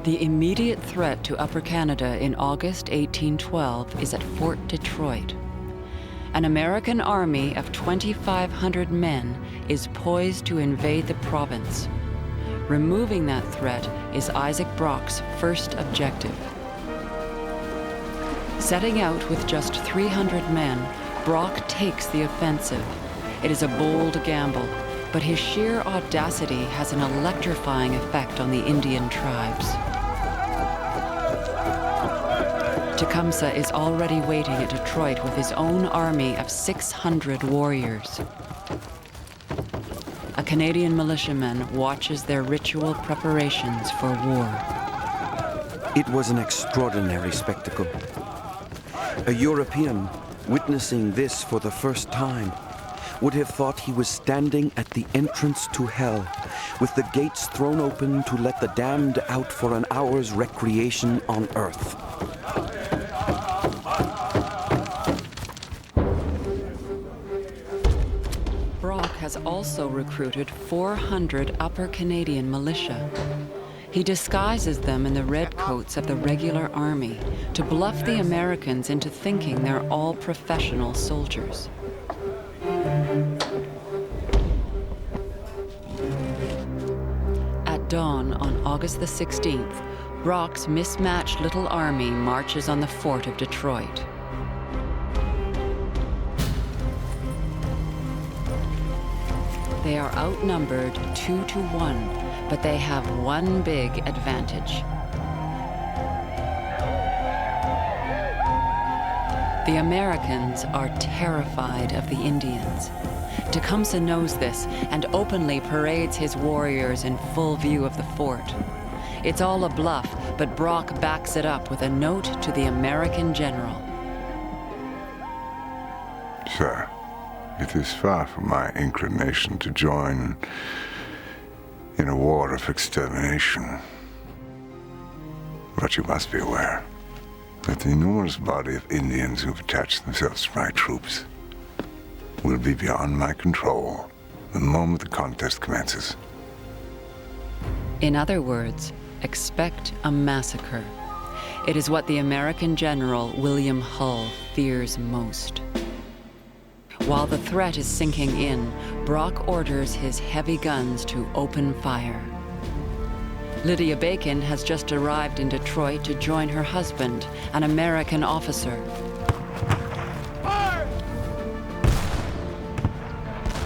The immediate threat to Upper Canada in August 1812 is at Fort Detroit. An American army of 2,500 men is poised to invade the province. Removing that threat is Isaac Brock's first objective. Setting out with just 300 men, Brock takes the offensive. It is a bold gamble, but his sheer audacity has an electrifying effect on the Indian tribes. Tecumseh is already waiting at Detroit with his own army of 600 warriors. A Canadian militiaman watches their ritual preparations for war. It was an extraordinary spectacle. A European, witnessing this for the first time, would have thought he was standing at the entrance to hell, with the gates thrown open to let the damned out for an hour's recreation on earth. Brock has also recruited 400 Upper Canadian militia. He disguises them in the redcoats of the regular army to bluff the Americans into thinking they're all professional soldiers. At dawn on August the 16th, Brock's mismatched little army marches on the fort of Detroit. They are outnumbered 2 to 1, but they have one big advantage. The Americans are terrified of the Indians. Tecumseh knows this and openly parades his warriors in full view of the fort. It's all a bluff, but Brock backs it up with a note to the American general. Sir, it is far from my inclination to join in a war of extermination. But you must be aware that the enormous body of Indians who've attached themselves to my troops will be beyond my control the moment the contest commences. In other words, expect a massacre. It is what the American general William Hull fears most. While the threat is sinking in, Brock orders his heavy guns to open fire. Lydia Bacon has just arrived in Detroit to join her husband, an American officer. Fire!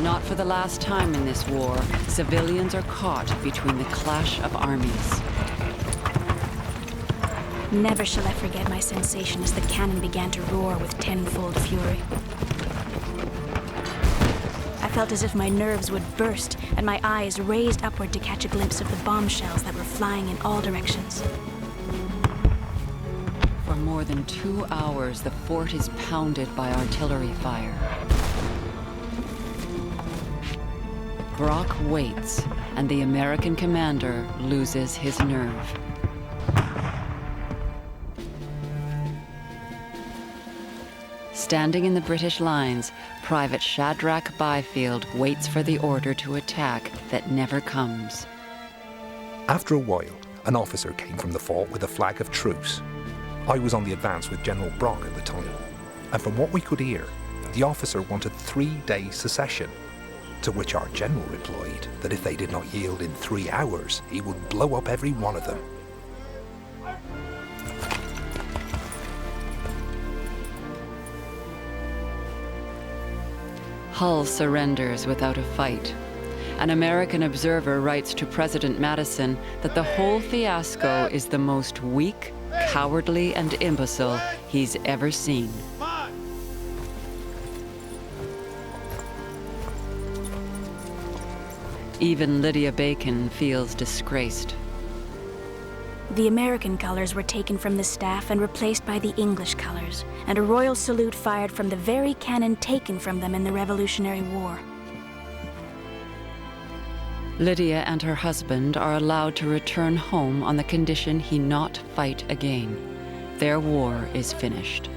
Not for the last time in this war, civilians are caught between the clash of armies. Never shall I forget my sensation as the cannon began to roar with tenfold fury. I felt as if my nerves would burst and my eyes raised upward to catch a glimpse of the bombshells that were flying in all directions. For more than 2 hours, the fort is pounded by artillery fire. Brock waits, and the American commander loses his nerve. Standing in the British lines, Private Shadrach Byfield waits for the order to attack that never comes. After a while, an officer came from the fort with a flag of truce. I was on the advance with General Brock at the time, and from what we could hear, the officer wanted 3-day secession, to which our general replied that if they did not yield in 3 hours, he would blow up every one of them. Hull surrenders without a fight. An American observer writes to President Madison that the whole fiasco is the most weak, cowardly, and imbecile he's ever seen. Even Lydia Bacon feels disgraced. The American colors were taken from the staff and replaced by the English colors, and a royal salute fired from the very cannon taken from them in the Revolutionary War. Lydia and her husband are allowed to return home on the condition he not fight again. Their war is finished.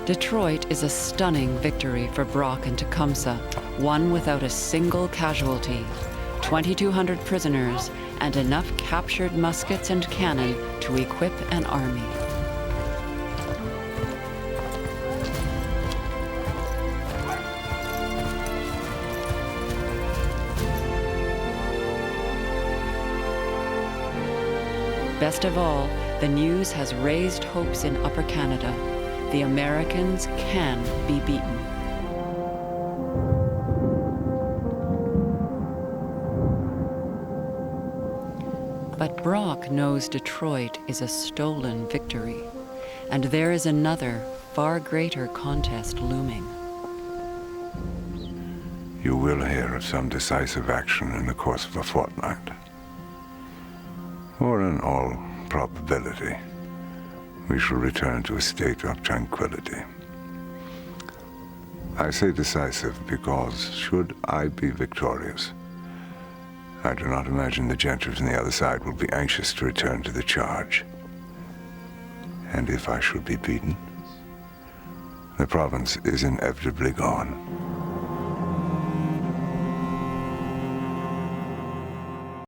Detroit is a stunning victory for Brock and Tecumseh, one without a single casualty. 2,200 prisoners, and enough captured muskets and cannon to equip an army. Best of all, the news has raised hopes in Upper Canada. The Americans can be beaten. But Brock knows Detroit is a stolen victory, and there is another, far greater contest looming. You will hear of some decisive action in the course of a fortnight. Or in all probability, we shall return to a state of tranquility. I say decisive because, should I be victorious, I do not imagine the gentry on the other side will be anxious to return to the charge. And if I should be beaten, the province is inevitably gone.